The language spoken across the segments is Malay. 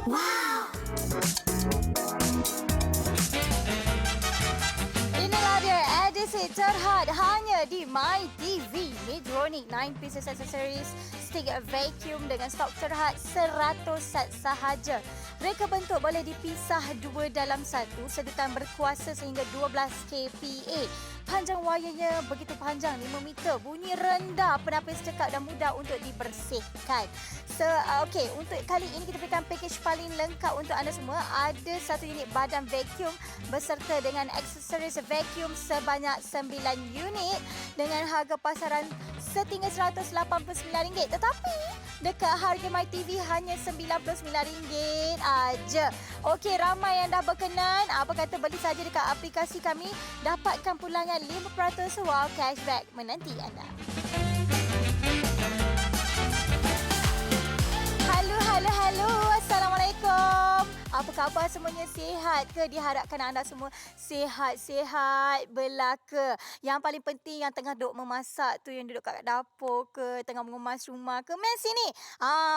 Inilah dia edisi terhad hanya di MyTV. Midronic 9 pieces accessories stick vacuum dengan stok terhad 100 set sahaja. Reka bentuk boleh dipisah dua dalam satu, sedutan berkuasa sehingga 12 kPa. Panjang wayarnya begitu panjang, 5 meter. Bunyi rendah, penapis cekak dan mudah untuk dibersihkan. Okey, untuk kali ini kita berikan package paling lengkap untuk anda semua. Ada satu unit badan vacuum beserta dengan aksesoris vacuum sebanyak 9 unit dengan harga pasaran setinggi RM189. Tetapi dekat harga MyTV hanya RM99 aja. Okey, ramai yang dah berkenan. Apa kata beli saja dekat aplikasi kami, dapatkan pulangan 5% wow cashback menanti anda. Halo. Assalamualaikum. Apa khabar semuanya? Sihat ke? Diharapkan anda semua sihat-sihat belaka. Yang paling penting yang tengah duduk memasak tu, yang duduk kat dapur ke, tengah mengemas rumah ke, main sini.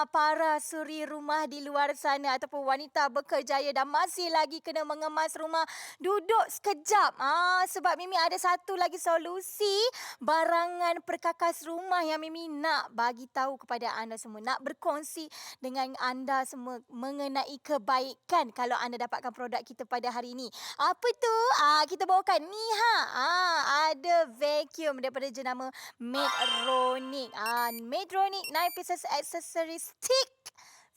Para suri rumah di luar sana ataupun wanita berkerjaya dan masih lagi kena mengemas rumah, duduk sekejap. Sebab Mimi ada satu lagi solusi barangan perkakas rumah yang Mimi nak bagi tahu kepada anda semua, nak berkongsi dengan anda semua mengenai kebaikan kalau anda dapatkan produk kita pada hari ini. Apa tu? Kita bawakan ni ada vacuum daripada jenama Midronic. Midronic 9 pieces accessory stick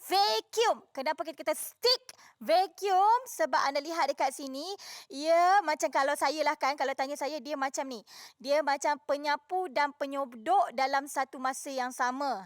vacuum. Kenapa kita kata stick vacuum? Sebab anda lihat dekat sini, ia macam kalau saya lah kan, kalau tanya saya, dia macam ni. Dia macam penyapu dan penyodok dalam satu masa yang sama.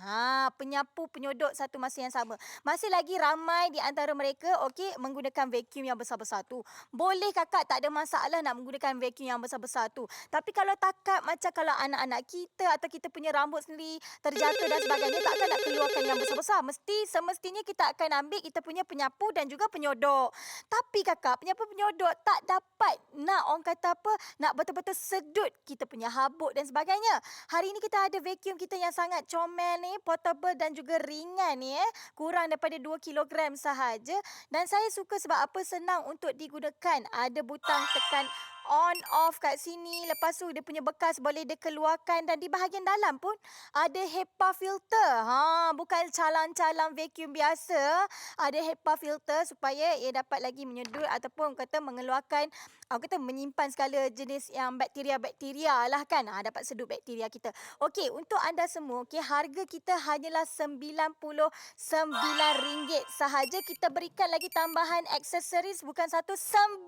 Penyapu, penyodok satu masa yang sama. Masih lagi ramai di antara mereka, okey, menggunakan vacuum yang besar-besar tu. Boleh kakak, tak ada masalah nak menggunakan vacuum yang besar-besar tu. Tapi kalau takat macam kalau anak-anak kita atau kita punya rambut sendiri terjatuh dan sebagainya, takkan nak keluarkan yang besar-besar. Semestinya kita akan ambil kita punya penyapu dan juga penyodok. Tapi kakak, penyapu penyodok tak dapat nak orang kata apa, nak betul-betul sedut kita punya habuk dan sebagainya. Hari ini kita ada vacuum kita yang sangat comel ni, portable dan juga ringan ni kurang daripada 2 kilogram sahaja. Dan saya suka sebab apa, senang untuk digunakan. Ada butang tekan on off kat sini. Lepas tu dia punya bekas boleh dikeluarkan dan di bahagian dalam pun ada HEPA filter. Bukan calang-calang vacuum biasa. Ada HEPA filter supaya ia dapat lagi menyedut ataupun kata mengeluarkan, menyimpan segala jenis yang bakteria-bakteria lah kan. Dapat sedut bakteria kita. Okey, untuk anda semua, okey, harga kita hanyalah RM99 sahaja. Kita berikan lagi tambahan aksesoris, bukan satu, 9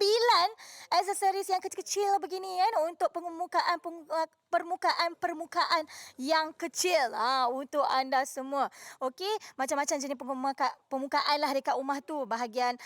aksesoris yang kecil-kecil begini kan, untuk permukaan yang kecil untuk anda semua. Okey, macam-macam jenis permukaan lah dekat rumah tu. Bahagian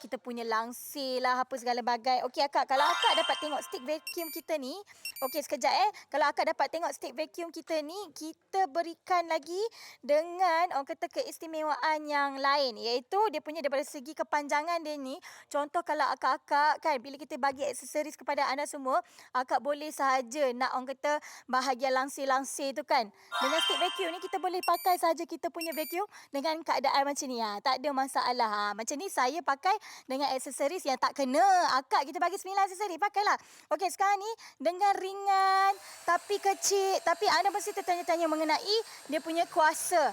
kita punya langsir lah, apa segala bagai. Okey akak, kalau akak dapat tengok stick vacuum kita ni, okey sekejap kalau akak dapat tengok stick vacuum kita ni, kita berikan lagi dengan orang kata keistimewaan yang lain, iaitu dia punya daripada segi kepanjangan dia ni. Contoh kalau akak-akak kan, bila kita bagi aksesoris kepada anda semua, akak boleh sahaja nak orang kata bahagian langsir-langsir tu kan. Dengan stick vacuum ni kita boleh pakai sahaja kita punya vacuum dengan keadaan macam ni. Tak ada masalah. Macam ni saya pakai dengan aksesoris yang tak kena. Akak kita bagi 9 aksesoris, pakailah. Okey, sekarang ni dengan ringan tapi kecil. Tapi anda mesti tertanya-tanya mengenai dia punya kuasa.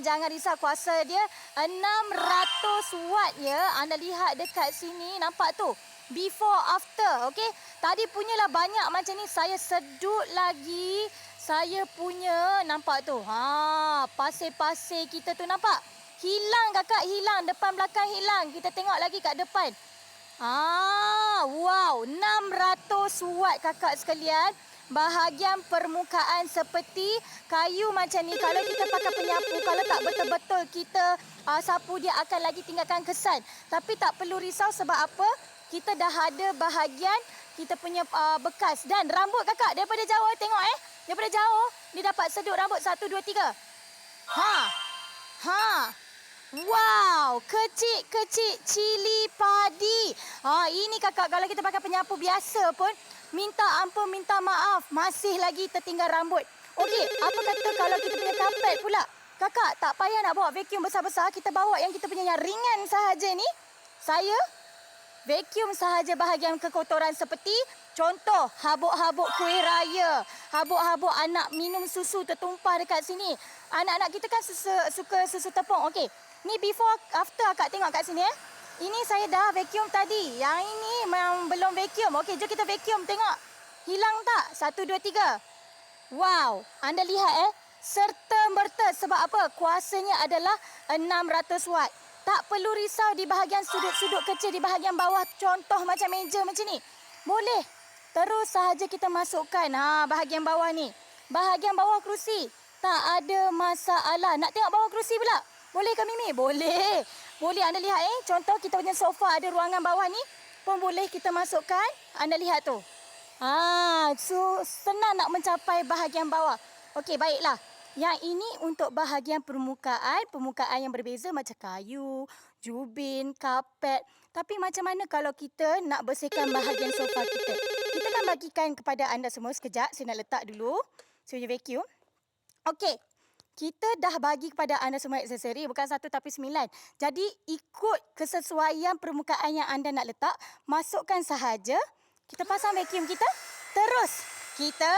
Jangan risau, kuasa dia 600 watt ya. Anda lihat dekat sini, nampak tu? Before after, okey. Tadi punyalah banyak macam ni, saya sedut lagi. Saya punya, nampak tu. Pasir-pasir kita tu nampak? Hilang kakak, hilang. Depan belakang hilang. Kita tengok lagi kat depan. Wow, 600 watt kakak sekalian. Bahagian permukaan seperti kayu macam ni, kalau kita pakai penyapu, kalau tak betul-betul kita sapu, dia akan lagi tinggalkan kesan. Tapi tak perlu risau sebab apa? Kita dah ada bahagian kita punya bekas. Dan rambut kakak daripada jauh, tengok daripada jauh dia dapat sedut rambut 1, 2, 3. Wow, kecil-kecil cili padi. Ini kakak, kalau kita pakai penyapu biasa pun, minta ampun, minta maaf, masih lagi tertinggal rambut. Okey, apa kata kalau kita punya karpet pula? Kakak, tak payah nak bawa vacuum besar-besar. Kita bawa yang kita punya yang ringan sahaja ni. Saya vacuum sahaja bahagian kekotoran seperti contoh habuk-habuk kuih raya, habuk-habuk anak minum susu tertumpah dekat sini. Anak-anak kita kan suka susu tepung. Okey, ni before after akak tengok kat sini. Ini saya dah vacuum tadi. Yang ini memang belum vacuum. Okey, jom kita vacuum tengok. Hilang tak? 1, 2, 3. Wow, anda lihat serta-merta. Sebab apa? Kuasanya adalah 600 watt. Tak perlu risau di bahagian sudut-sudut kecil di bahagian bawah. Contoh macam meja macam ni. Boleh. Terus sahaja kita masukkan bahagian bawah ni. Bahagian bawah kerusi. Tak ada masalah. Nak tengok bawah kerusi pula? Boleh ke Mimi? Boleh. Boleh anda lihat Contoh kita punya sofa ada ruangan bawah ni. Pun boleh kita masukkan. Anda lihat tu. So senang nak mencapai bahagian bawah. Okey, baiklah. Yang ini untuk bahagian permukaan yang berbeza macam kayu, jubin, kapet. Tapi macam mana kalau kita nak bersihkan bahagian sofa kita? Kita kan bagikan kepada anda semua sekejap. Saya nak letak dulu. Saya vacuum. Okey. Kita dah bagi kepada anda semua aksesori. Bukan 1 tapi 9. Jadi ikut kesesuaian permukaan yang anda nak letak. Masukkan sahaja. Kita pasang vacuum kita. Terus kita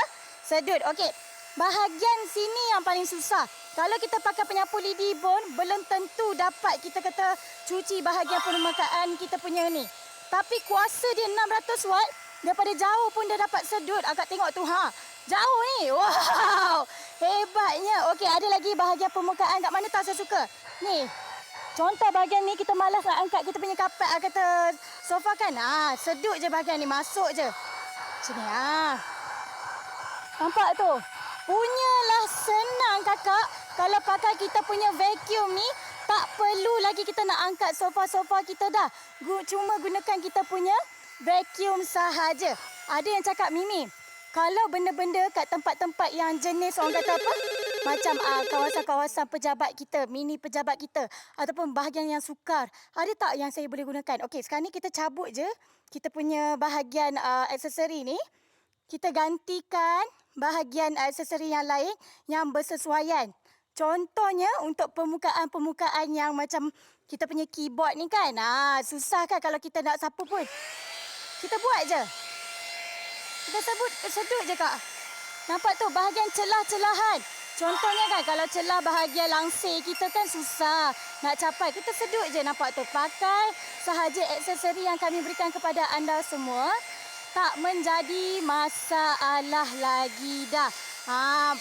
sedut. Okey. Bahagian sini yang paling susah. Kalau kita pakai penyapu lidi pun belum tentu dapat kita kata cuci bahagian permukaan kita punya ni. Tapi kuasa dia 600 watt. Daripada jauh pun dia dapat sedut. Akak tengok tu jauh ni. Wow. Hebatnya. Okey, ada lagi bahagian permukaan kat mana tak saya suka. Ni. Contoh bahagian ni kita malas nak angkat kita punya kapet kata sofa kan. Sedut je bahagian ni. Masuk je. Macam ni Nampak tu? Punyalah senang kakak. Kalau pakai kita punya vacuum ni, tak perlu lagi kita nak angkat sofa-sofa kita dah. Cuma gunakan kita punya vacuum sahaja. Ada yang cakap, Mimi, kalau benda-benda kat tempat-tempat yang jenis orang kata apa? Macam kawasan-kawasan pejabat kita, mini pejabat kita. Ataupun bahagian yang sukar. Ada tak yang saya boleh gunakan? Okey, sekarang ni kita cabut je. Kita punya bahagian aksesori ni. Kita gantikan bahagian aksesori yang lain yang bersesuaian. Contohnya untuk permukaan-permukaan yang macam kita punya keyboard ni kan. Susah kan kalau kita nak sapu pun. Kita buat je. Kita sedut je kak. Nampak tu bahagian celah-celahan. Contohnya kan kalau celah bahagian langsir kita kan susah nak capai. Kita sedut je nampak tu. Pakai sahaja aksesori yang kami berikan kepada anda semua. Tak menjadi masalah lagi dah.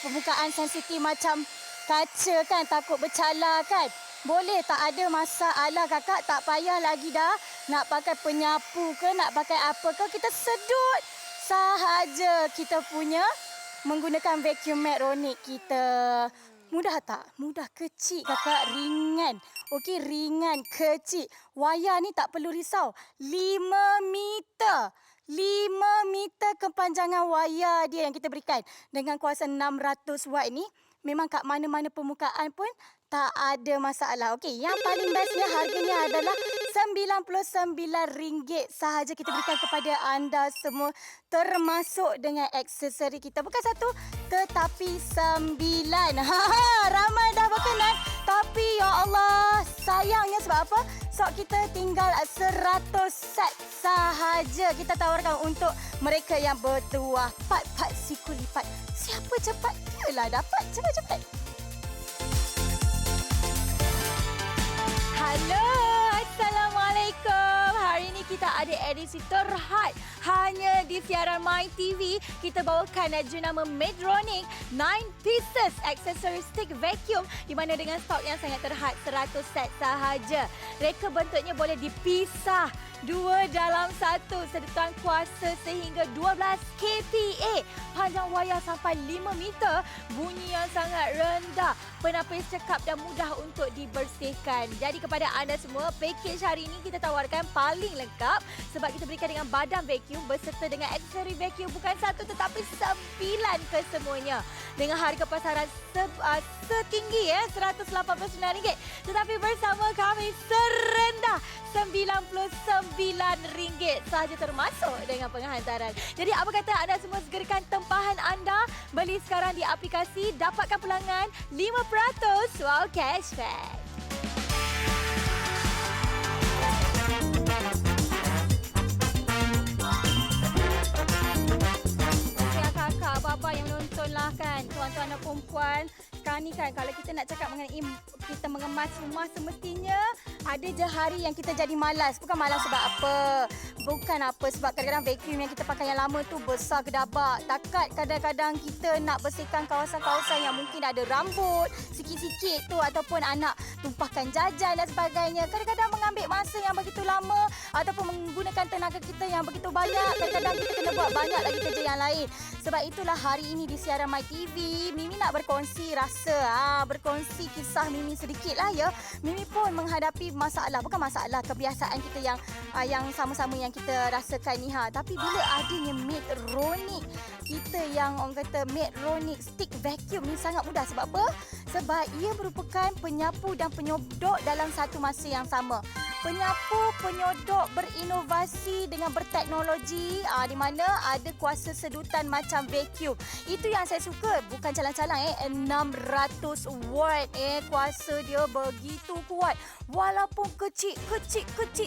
Permukaan sensitif macam kaca kan, takut bercalar kan. Boleh, tak ada masalah kakak. Tak payah lagi dah nak pakai penyapu ke, nak pakai apa ke. Kita sedut sahaja kita punya menggunakan vacuum Medtronic kita. Mudah tak? Mudah, kecil kakak, ringan. Okey, ringan, kecil. Wayar ni tak perlu risau. 5 meter. 5 meter kepanjangan wayar dia yang kita berikan. Dengan kuasa 600 watt ni, memang kat mana-mana permukaan pun tak ada masalah. Okey, yang paling bestnya harganya adalah RM99 sahaja kita berikan kepada anda semua. Termasuk dengan aksesori kita. Bukan 1 tetapi 9. Ramai dah berkenan. Tapi ya Allah, sayangnya sebab apa? Sok kita tinggal 100 set sahaja kita tawarkan untuk mereka yang bertuah. Pat siku lipat. Siapa cepat, dialah dapat. Cepat-cepat. Halo, Assalamualaikum. Hari ini kita ada edisi terhad hanya di siaran My TV. Kita bawakan jenama Medtronic 9 pieces accessory stick vacuum di mana dengan stok yang sangat terhad 100 set sahaja. Reka bentuknya boleh dipisah 2 dalam 1, sedetan kuasa sehingga 12 kPa, panjang wayar sampai 5 meter, bunyi yang sangat rendah, penapis cekap dan mudah untuk dibersihkan. Jadi kepada anda semua, package hari ini kita tawarkan paling lengkap sebab kita berikan dengan badan vacuum beserta dengan aksesori vacuum bukan 1 tetapi 9 kesemuanya. Dengan harga pasaran setinggi RM189. Tetapi bersama kami serendah RM99 sahaja termasuk dengan penghantaran. Jadi apa kata anda semua segerakan tempahan anda, beli sekarang di aplikasi, dapatkan pulangan 5% wow cashback. Kakak, bapa yang nontonlah kan, tuan-tuan dan perempuan. Sekarang ni kan, kalau kita nak cakap mengenai kita mengemas rumah, semestinya ada je hari yang kita jadi malas. Bukan malas sebab apa. Bukan apa sebab kadang-kadang vacuum yang kita pakai yang lama tu besar kedabak. Takat kadang-kadang kita nak bersihkan kawasan-kawasan yang mungkin ada rambut sikit-sikit tu ataupun anak tumpahkan jajan dan sebagainya. Kadang-kadang mengambil masa yang begitu lama ataupun menggunakan tenaga kita yang begitu banyak. Kadang-kadang kita kena buat banyak lagi kerja yang lain. Sebab itulah hari ini di siaran My TV, Mimi nak berkongsi berkongsi kisah Mimi sedikit lah ya. Mimi pun menghadapi masalah, bukan masalah, kebiasaan kita yang sama-sama yang kita rasakan ni Tapi bila adanya Medtronic, kita yang orang kata Medtronic stick vacuum ni sangat mudah. Sebab apa? Sebab ia merupakan penyapu dan penyodok dalam satu masa yang sama. Penyapu, penyodok berinovasi dengan berteknologi di mana ada kuasa sedutan macam vacuum. Itu yang saya suka. Bukan calang-calang 600 watt kuasa dia begitu kuat. Walaupun kecil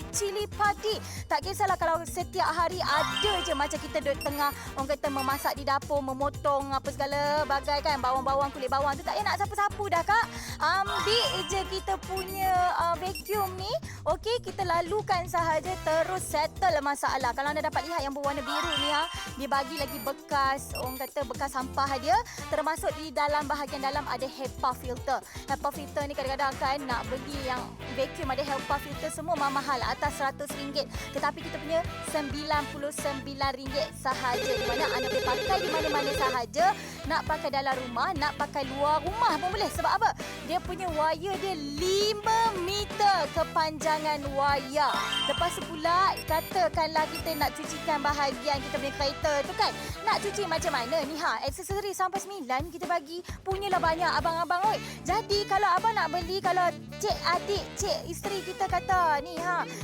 cili padi. Tak kisahlah kalau setiap hari ada je macam kita duduk tengah orang kata memasak di dapur, memotong apa segala bagai kan, bawang-bawang, kulit bawang tu tak payah nak sapu-sapu dah kak. Ambil je kita punya vacuum ni. Okey, kita lalukan sahaja terus settle masalah. Kalau anda dapat lihat yang berwarna biru ni dia bagi lagi bekas, orang kata bekas sampah dia. Termasuk di dalam bahagian dalam ada HEPA filter. HEPA filter ni kadang-kadang kan nak beli yang vacuum ada HEPA filter semua mahal atas RM100. Tetapi kita punya RM99 sahaja. Di mana anda boleh pakai di mana-mana sahaja. Nak pakai dalam rumah, nak pakai luar rumah pun boleh. Sebab apa? Dia punya wire dia 5 meter kepanjangan wayar. Lepas tu pula, katakanlah kita nak cucikan bahagian kita punya kereta tu kan. Nak cuci macam mana ni aksesori sampai 9 kita bagi. Punyalah banyak abang-abang oi. Jadi kalau abang nak beli, kalau cik adik, cik isteri kita kata ni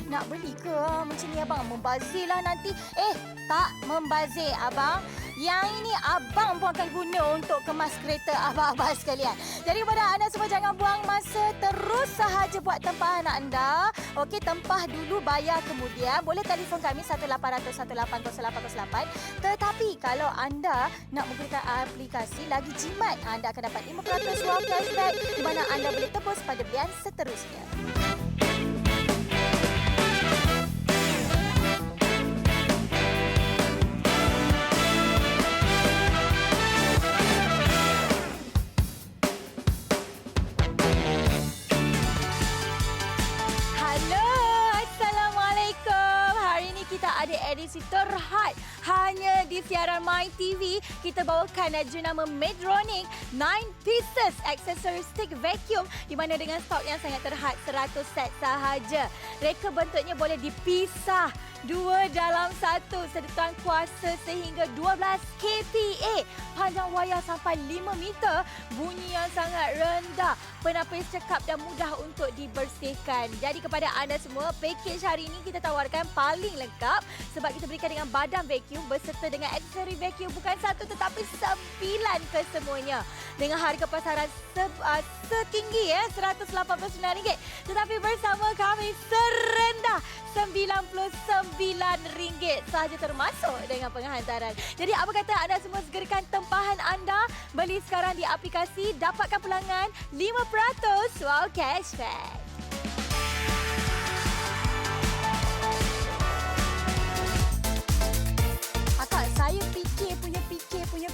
nak beli ke macam ni abang, membazirlah nanti. Tak membazir abang. Yang ini abang pun akan guna untuk kemas kereta abang-abang sekalian. Jadi kepada anda semua jangan buang masa, terus sahaja buat tempahan anda. Okey, tempah dulu, bayar kemudian. Boleh telefon kami 1800 180808. Tetapi kalau anda nak menggunakan aplikasi lagi jimat, anda akan dapat 5% wow cashback di mana anda boleh tebus pada belian seterusnya. Ada edisi terhad hanya di siaran My TV. Kita bawakan jenama Medtronic 9 pieces accessory stick vacuum di mana dengan stok yang sangat terhad 100 set sahaja. Reka bentuknya boleh dipisah 2 dalam 1, sedutan kuasa sehingga 12 kPa, panjang wayar sampai 5 meter, bunyi yang sangat rendah, penapis cekap dan mudah untuk dibersihkan. Jadi kepada anda semua, package hari ini kita tawarkan paling lengkap sebab kita berikan dengan badan vacuum beserta dengan aksesori vacuum bukan 1 tetapi 9 kesemuanya. Dengan harga pasaran setinggi RM189. Tetapi bersama kami serendah RM99 sahaja termasuk dengan penghantaran. Jadi apa kata anda semua segerakan tempahan anda, beli sekarang di aplikasi, dapatkan pulangan 5% wow cashback. Saya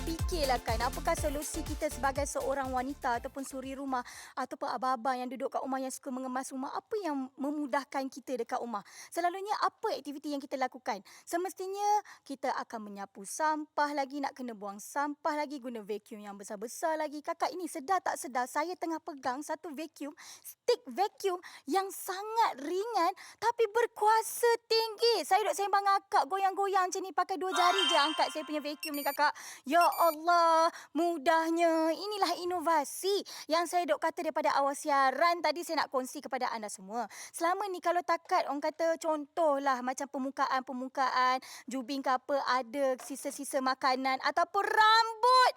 fikirlah kan, apakah solusi kita sebagai seorang wanita ataupun suri rumah ataupun abang-abang yang duduk kat rumah yang suka mengemas rumah, apa yang memudahkan kita dekat rumah? Selalunya apa aktiviti yang kita lakukan? Semestinya kita akan menyapu sampah lagi, nak kena buang sampah lagi, guna vacuum yang besar-besar lagi. Kakak ini sedar tak sedar, saya tengah pegang satu vacuum, stick vacuum yang sangat ringan tapi berkuasa tinggi. Saya duduk sembang akak, goyang-goyang macam ni, pakai 2 jari je angkat saya punya vacuum ni kakak. Ya Allah, mudahnya. Inilah inovasi yang saya dok kata daripada awal siaran tadi saya nak kongsi kepada anda semua. Selama ni kalau takat orang kata contohlah macam permukaan jubing ke apa ada sisa-sisa makanan ataupun rambut.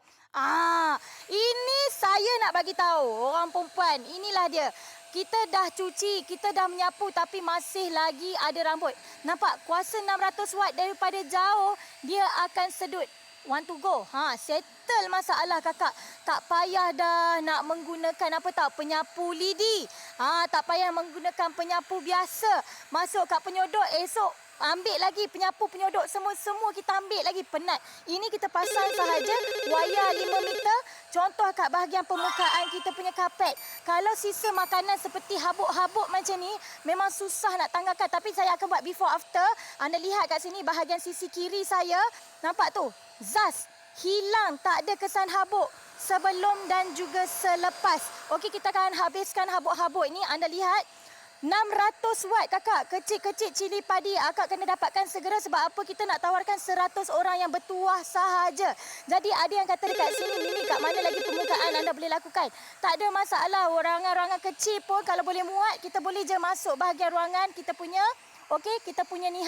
Ini saya nak bagi tahu orang perempuan, inilah dia. Kita dah cuci, kita dah menyapu tapi masih lagi ada rambut. Nampak kuasa 600 watt daripada jauh dia akan sedut. Want to go. Settle masalah kakak. Tak payah dah nak menggunakan apa tak penyapu lidi. Tak payah menggunakan penyapu biasa. Masuk kat penyodok esok ambil lagi penyapu penyodok semua kita ambil lagi penat. Ini kita pasang sahaja wayar 5 meter. Contoh kat bahagian permukaan kita punya kapet. Kalau sisa makanan seperti habuk-habuk macam ni memang susah nak tanggalkan tapi saya akan buat before after. Anda lihat kat sini bahagian sisi kiri saya. Nampak tu? Zaz hilang, tak ada kesan habuk sebelum dan juga selepas. Okey, kita akan habiskan habuk-habuk ini. Anda lihat 600 watt kakak, kecil-kecil cili padi akak kena dapatkan segera sebab apa kita nak tawarkan 100 orang yang bertuah sahaja. Jadi ada yang kata dekat sini, Mimi kat mana lagi permukaan anda boleh lakukan? Tak ada masalah, ruangan-ruangan kecil pun kalau boleh muat, kita boleh je masuk bahagian ruangan kita punya. Okey, kita punya ni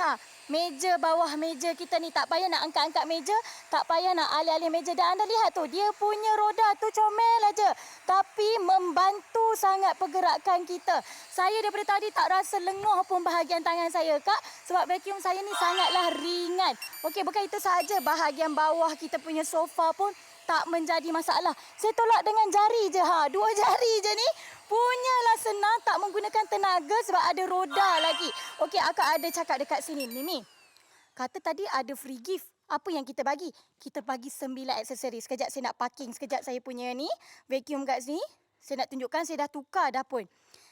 meja bawah meja kita ni tak payah nak angkat-angkat meja, tak payah nak alih-alih meja. Dan anda lihat tu, dia punya roda tu comel aja. Tapi membantu sangat pergerakan kita. Saya daripada tadi tak rasa lenguh pun bahagian tangan saya, Kak. Sebab vacuum saya ni sangatlah ringan. Okey, bukan itu sahaja, bahagian bawah kita punya sofa pun tak menjadi masalah. Saya tolak dengan jari je, 2 jari je ni. Punyalah senang, tak menggunakan tenaga sebab ada roda lagi. Okey, akak ada cakap dekat sini. Mimi, kata tadi ada free gift. Apa yang kita bagi? Kita bagi 9 aksesori. Sekejap saya nak parking. Sekejap saya punya ni, vacuum kat sini. Saya nak tunjukkan, saya dah tukar dah pun.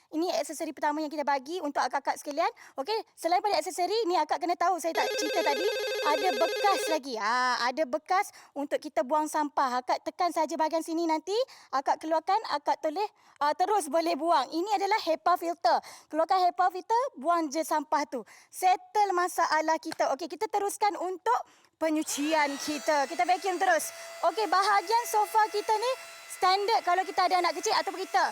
Ini aksesori pertama yang kita bagi untuk akak-akak sekalian. Okey, selain pada aksesori, ni akak kena tahu, saya tak cerita tadi, ada bekas lagi. Ada bekas untuk kita buang sampah. Akak tekan saja bahagian sini nanti, akak keluarkan, akak terus boleh buang. Ini adalah HEPA filter. Keluarkan HEPA filter, buang je sampah tu. Settle masalah kita. Okey, kita teruskan untuk penyucian kita. Kita vacuum terus. Okey, bahagian sofa kita ni standard kalau kita ada anak kecil ataupun kita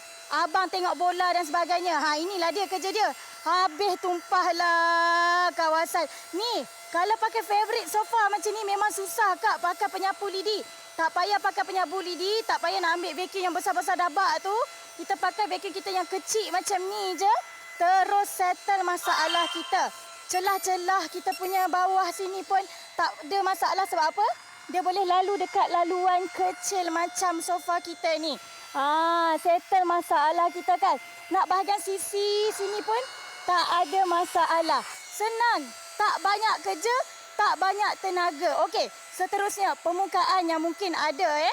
abang tengok bola dan sebagainya. Inilah dia kerja dia. Habis tumpahlah kawasan. Ni, kalau pakai favorite sofa macam ni memang susah Kak pakai penyapu lidi. Tak payah pakai penyapu lidi, tak payah nak ambil vacuum yang besar-besar dabak tu. Kita pakai vacuum kita yang kecil macam ni je. Terus settle masalah kita. Celah-celah kita punya bawah sini pun tak ada masalah sebab apa? Dia boleh lalu dekat laluan kecil macam sofa kita ni. Settle masalah kita kan. Nak bahagian sisi sini pun tak ada masalah. Senang. Tak banyak kerja, tak banyak tenaga. Okey, seterusnya permukaan yang mungkin ada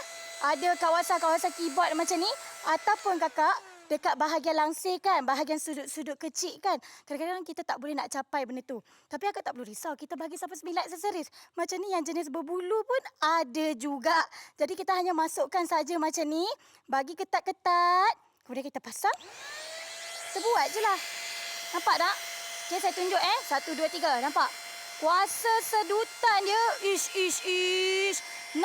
ada kawasan-kawasan keyboard macam ni ataupun kakak dekat bahagian langsir kan, bahagian sudut-sudut kecil kan. Kadang-kadang kita tak boleh nak capai benda tu. Tapi akak tak perlu risau, kita bagi sampai 9 aksesoris. Macam ni yang jenis berbulu pun ada juga. Jadi kita hanya masukkan saja macam ni, bagi ketat-ketat, kemudian kita pasang. Kita buat je lah. Nampak tak? Okay, saya tunjuk 1, 2, 3. Nampak? Kuasa sedutan dia, 600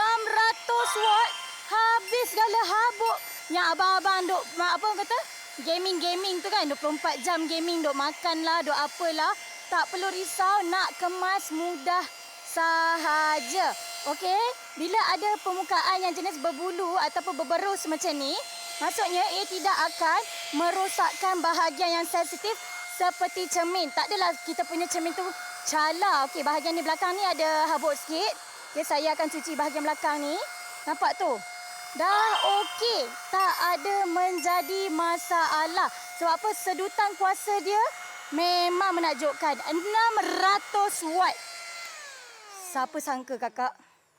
watt. Habis segala habuk. Yang abang-abang duk, apa kata? Gaming tu kan, 24 jam gaming, duk makan lah, duk apalah. Tak perlu risau, nak kemas mudah sahaja. Okey, bila ada permukaan yang jenis berbulu ataupun berberus macam ni, maksudnya ia tidak akan merosakkan bahagian yang sensitif seperti cermin. Tak adalah kita punya cermin tu cala. Okey, bahagian ni belakang ni ada habuk sikit. Okey, saya akan cuci bahagian belakang ni. Nampak tu? Dah okey, tak ada menjadi masalah. Sebab apa? Sedutan kuasa dia memang menakjubkan. 600 watt. Siapa sangka kakak,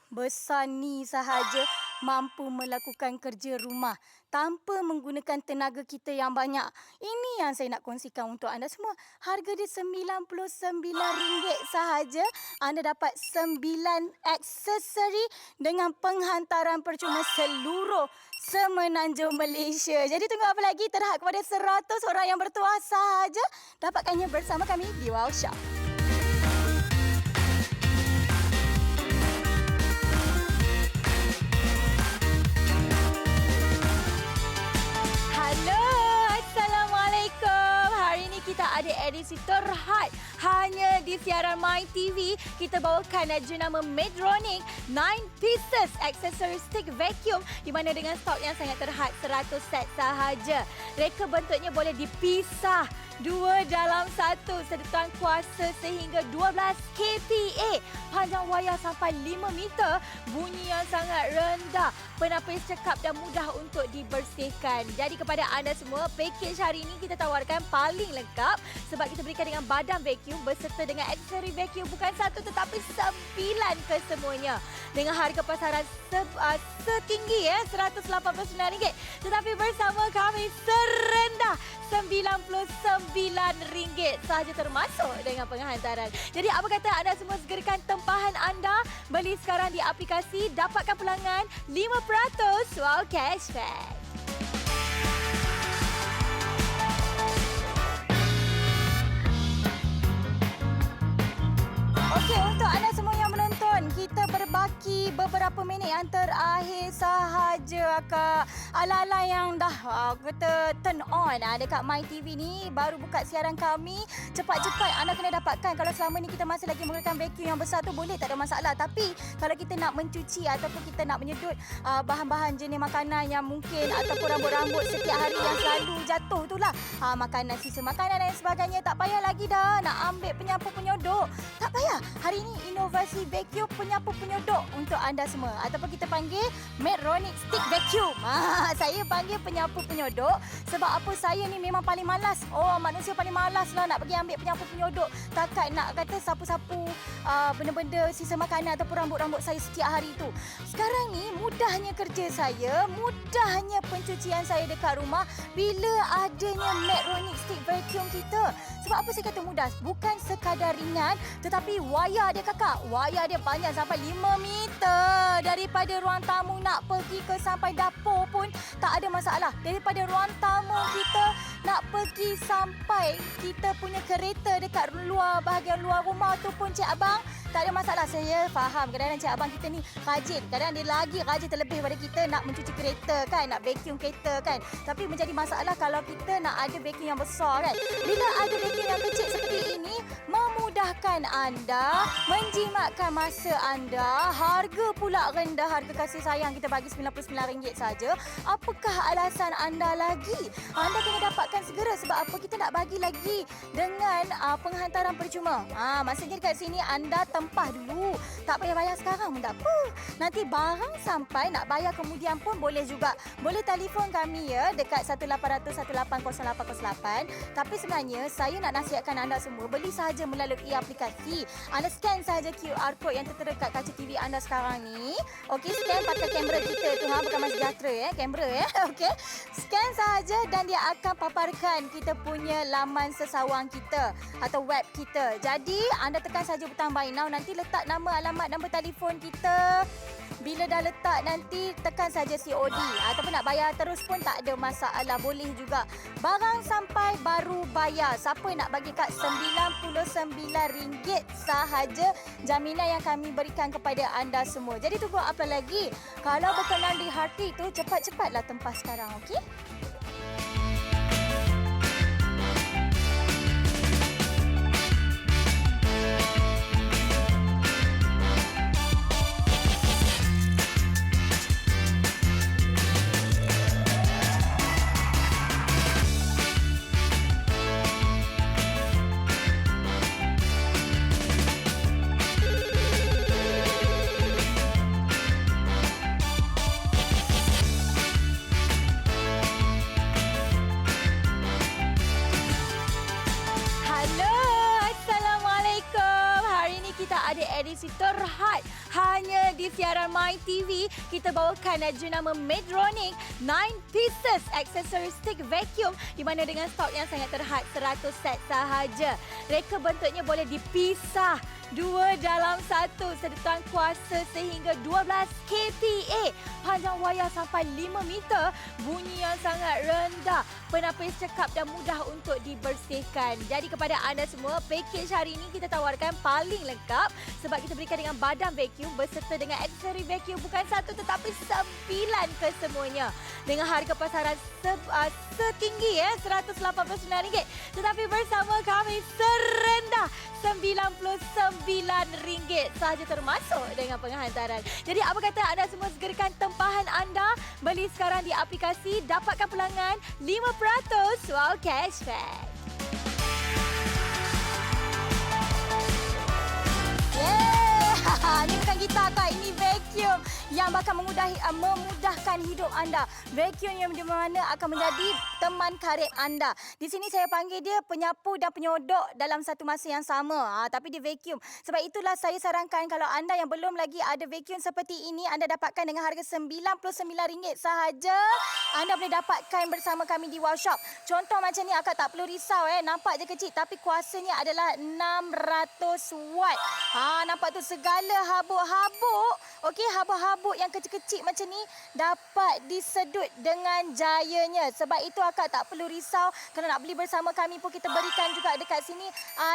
besar ni sahaja mampu melakukan kerja rumah tanpa menggunakan tenaga kita yang banyak. Ini yang saya nak kongsikan untuk anda semua. Harga dia RM99 sahaja. Anda dapat 9 aksesori dengan penghantaran percuma seluruh semenanjung Malaysia. Jadi tunggu apa lagi? Terhad kepada 100 orang yang bertuah sahaja. Dapatkannya bersama kami di Wow Shop. ada edisi terhad hanya di siaran My TV. Kita bawakan jenama Medtronic 9 pieces accessory stick vacuum di mana dengan stok yang sangat terhad 100 set sahaja. Reka bentuknya boleh dipisah 2 dalam 1, sedetan kuasa sehingga 12 kPa, panjang wayar sampai 5 meter, bunyi yang sangat rendah, penapis cekap dan mudah untuk dibersihkan. Jadi kepada anda semua, package hari ini kita tawarkan paling lengkap sebab kita berikan dengan badan vacuum berserta dengan aksesori vacuum bukan 1 tetapi 9 kesemuanya. Dengan harga pasaran setinggi RM189, tetapi bersama kami serendah RM99 sahaja termasuk dengan penghantaran. Jadi apa kata anda semua segerakan tempahan anda, beli sekarang di aplikasi, dapatkan pulangan 5% wow cashback. Okey, untuk anda semua yang menonton, kita berbaki beberapa minit yang terakhir sahaja, Kak. Ala-ala yang dah kita turn on dekat My TV ni, baru buka siaran kami. Cepat-cepat anda kena dapatkan. Kalau selama ni kita masih lagi menggunakan vacuum yang besar tu boleh, tak ada masalah. Tapi kalau kita nak mencuci ataupun kita nak menyedut bahan-bahan jenis makanan yang mungkin ataupun rambut-rambut setiap hari yang selalu jatuh tu lah, makanan, sisa makanan dan sebagainya, tak payah lagi dah nak ambil penyapu penyodok. Tak payah. Hari ini inovasi vacuum penyapu penyodok untuk anda semua, ataupun kita panggil Medtronic Stick Vacuum. Saya panggil penyapu penyodok sebab apa, saya ni memang paling malas. Manusia paling malas lah nak pergi ambil penyapu penyodok. Takat nak kata sapu-sapu benda-benda sisa makanan ataupun rambut-rambut saya setiap hari tu. Sekarang ni mudahnya kerja saya, mudahnya pencucian saya dekat rumah bila adanya Medtronic Stick Vacuum kita. Sebab apa saya kata mudah? Bukan sekadar ringan, tetapi wayar dia, kakak. Wayar dia panjang sampai 5 meter. Daripada ruang tamu nak pergi ke sampai dapur pun tak ada masalah. Daripada ruang tamu kita nak pergi sampai kita punya kereta dekat luar, bahagian luar rumah tu pun, cik abang, tak ada masalah. Saya faham kadang-kadang cik abang kita ni rajin. Kadang dia lagi rajin terlebih daripada kita nak mencuci kereta kan, nak vacuum kereta kan. Tapi menjadi masalah kalau kita nak ada vacuum yang besar kan. Bila ada vacuum yang kecil seperti ini, memudahkan anda, menjimatkan masa anda, harga pula rendah, harga kasih sayang kita bagi RM99 saja. Apakah alasan anda lagi? Anda kena dapatkan segera sebab apa, kita nak bagi lagi dengan penghantaran percuma. Maksudnya dekat sini anda tempah dulu. Tak payah bayar sekarang pun tak apa. Nanti barang sampai nak bayar kemudian pun boleh juga. Boleh telefon kami ya dekat 1800 180808. Tapi sebenarnya saya nak nasihatkan anda semua, beli sahaja melalui aplikasi. Anda scan sahaja QR code yang tertera kat kaca TV anda sekarang ni. Okey, scan pakai kamera kita tu, Bersama Sejahtera kamera ya. Okey. Scan sahaja dan dia akan paparkan kita punya laman sesawang kita atau web kita. Jadi anda tekan saja butang buy now, nanti letak nama, alamat, nombor telefon kita. Bila dah letak, nanti tekan saja COD ataupun nak bayar terus pun tak ada masalah, boleh juga. Barang sampai baru bayar. Siapa nak bagi kat RM99 sahaja jaminan yang kami berikan kepada anda semua. Jadi tunggu apa lagi? Kalau berkenan di hati tu, cepat-cepatlah tempah sekarang, okey? Edisi terhad hanya di siaran My TV. Kita bawakan jenama Medtronic 9 pieces accessory stick vacuum di mana dengan stok yang sangat terhad 100 set sahaja. Reka bentuknya boleh dipisah Dua dalam satu, sedetan kuasa sehingga 12 kPa. Panjang wayar sampai 5 meter. Bunyi yang sangat rendah. Penapis cekap dan mudah untuk dibersihkan. Jadi kepada anda semua, pakej hari ini kita tawarkan paling lengkap sebab kita berikan dengan badan vacuum berserta dengan aksesori vacuum bukan satu tetapi 9 kesemuanya. Dengan harga pasaran setinggi RM189. Tetapi bersama kami serendah RM99 sahaja termasuk dengan penghantaran. Jadi apa kata anda semua segerakan tempahan anda, beli sekarang di aplikasi, dapatkan pulangan 5% wow cashback. Ini bukan gitar kak, ini vacuum yang bakal memudahkan hidup anda. Vacuum yang di mana akan menjadi teman karib anda. Di sini saya panggil dia penyapu dan penyodok dalam satu masa yang sama. Tapi dia vacuum. Sebab itulah saya sarankan kalau anda yang belum lagi ada vacuum seperti ini, anda dapatkan dengan harga RM99 sahaja. Anda boleh dapatkan bersama kami di workshop. Contoh macam ni akak tak perlu risau nampak je kecil tapi kuasanya adalah 600 watt. Nampak tu segala habuk-habuk. Okey, habuk-habuk yang kecil-kecil macam ni dapat disedut dengan jayanya. Sebab itu akak tak perlu risau. Kalau nak beli bersama kami pun kita berikan juga dekat sini.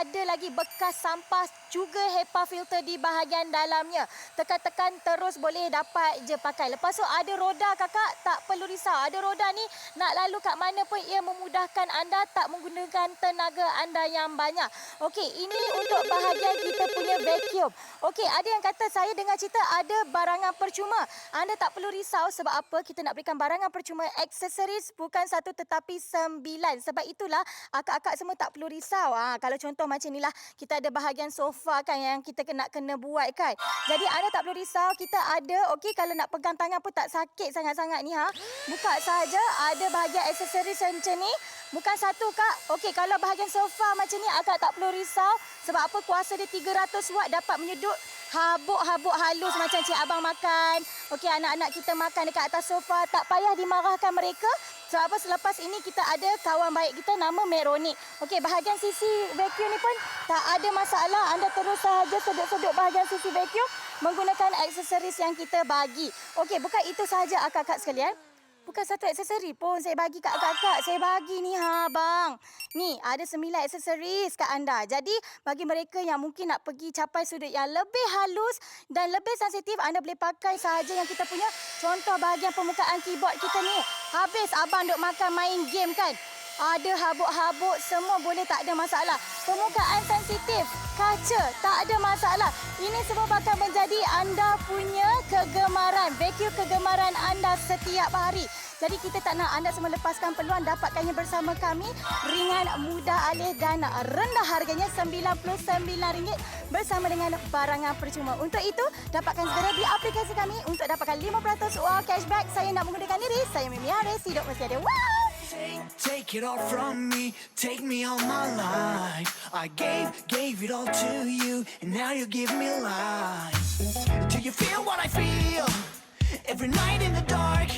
Ada lagi bekas sampah juga HEPA filter di bahagian dalamnya. Tekan-tekan terus boleh dapat je pakai. Lepas tu ada roda kakak, tak perlu risau. Ada roda ni nak lalu kat mana pun ia memudahkan anda, tak menggunakan tenaga anda yang banyak. Okey, ini untuk bahagian kita punya vacuum. Okey, ada yang kata saya dengar cerita ada barangan percuma. Anda tak perlu risau sebab apa? Kita nak berikan barangan percuma aksesoris bukan satu tetapi 9. Sebab itulah akak-akak semua tak perlu risau. Kalau contoh macam inilah kita ada bahagian sofa kan yang kita kena buat kan. Jadi anda tak perlu risau, kita ada. Okey, kalau nak pegang tangan pun tak sakit sangat-sangat ni Buka sahaja, ada bahagian aksesoris macam ni. Bukan satu kak. Okey, kalau bahagian sofa macam ni akak tak perlu risau sebab apa? Kuasa dia 300 watt dapat menyedut habuk-habuk halus macam cik abang makan. Okey, anak-anak kita makan dekat atas sofa, tak payah dimarahkan mereka. Sebab apa? Selepas ini kita ada kawan baik kita nama Meronik. Okey, bahagian sisi vacuum ni pun tak ada masalah. Anda terus sahaja sedut-sedut bahagian sisi vacuum menggunakan aksesoris yang kita bagi. Okey, bukan itu sahaja akak-akak sekalian. Bukan satu aksesori pun saya bagi kat akak-akak. Saya bagi ni bang. Ni ada 9 aksesoris kat anda. Jadi bagi mereka yang mungkin nak pergi capai sudut yang lebih halus dan lebih sensitif, anda boleh pakai sahaja yang kita punya. Contoh bahagian permukaan keyboard kita ni. Habis abang duk makan main game kan. Ada habuk-habuk, semua boleh, tak ada masalah. Permukaan sensitif, kaca, tak ada masalah. Ini semua bakal menjadi anda punya kegemaran, vacuum kegemaran anda setiap hari. Jadi kita tak nak anda semua lepaskan peluang dapatkannya bersama kami. Ringan, mudah alih dan rendah harganya RM99 bersama dengan barangan percuma. Untuk itu, dapatkan segera di aplikasi kami untuk dapatkan 5% wow cashback. Saya nak menggunakan diri, saya Mimi Haris, hidup mesti ada wow! Take it all from me, take me all my life. I gave it all to you, and now you give me life. Do you feel what I feel every night in the dark?